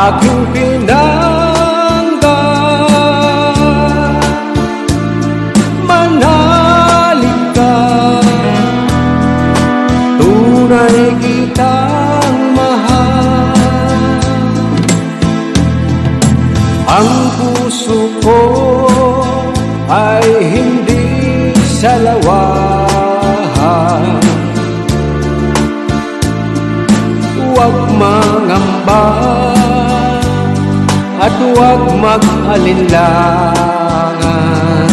aking pinangga. Manalig ka, tunay kitang mahal. Ang puso ko ay hindi salawahan. Huwag mangamba at huwag mag-alinlangan.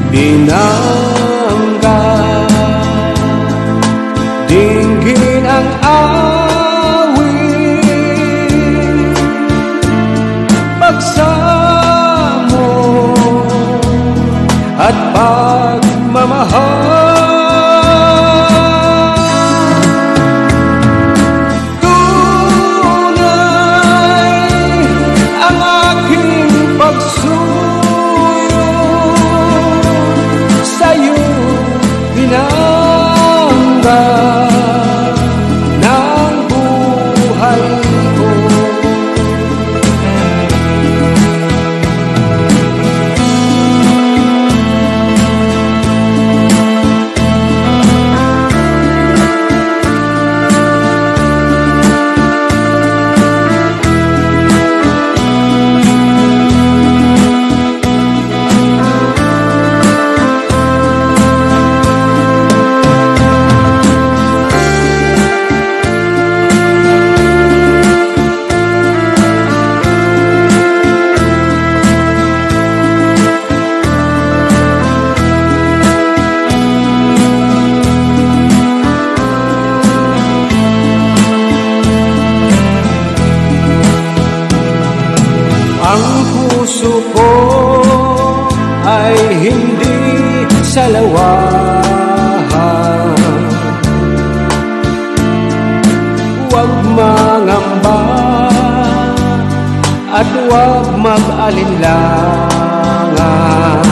Pinangga, dinggin ang awit, pagsamo at pagmamahal. Ang puso ko ay hindi salawahan. Huwag mangamba at huwag mag-alinlangan.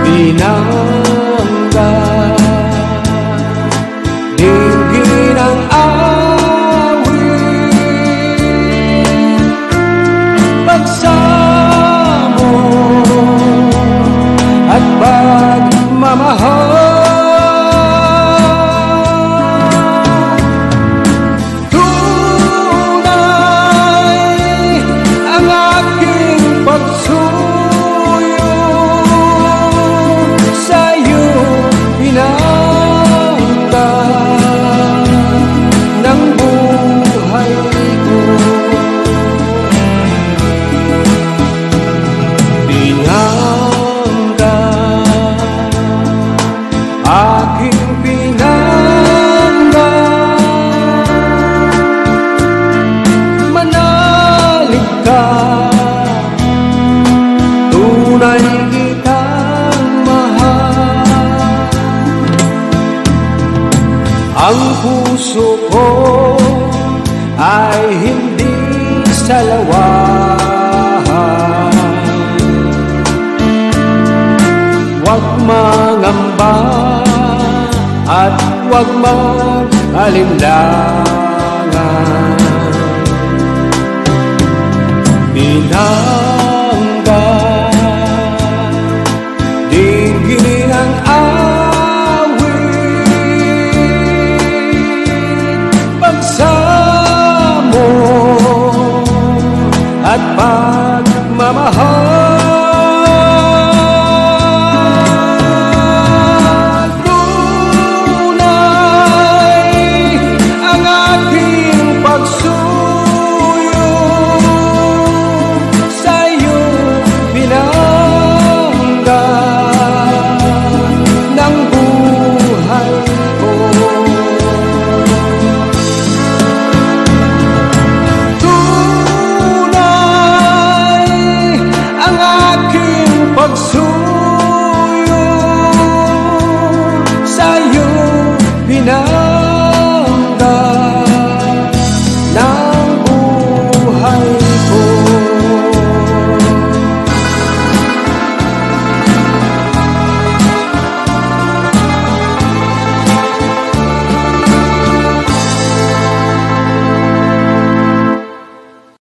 Pinangga, dinggin ang pagsamo at pagmamahal. Tunay ang aking pagsuyo sa'yo, pinangga ng buhay ko. Pinangga, aking pinangga, manalig ka, tunay kitang mahal. Ang puso ko ay hindi salawahan. Huwag mangamba at huwag mag-alinlangan.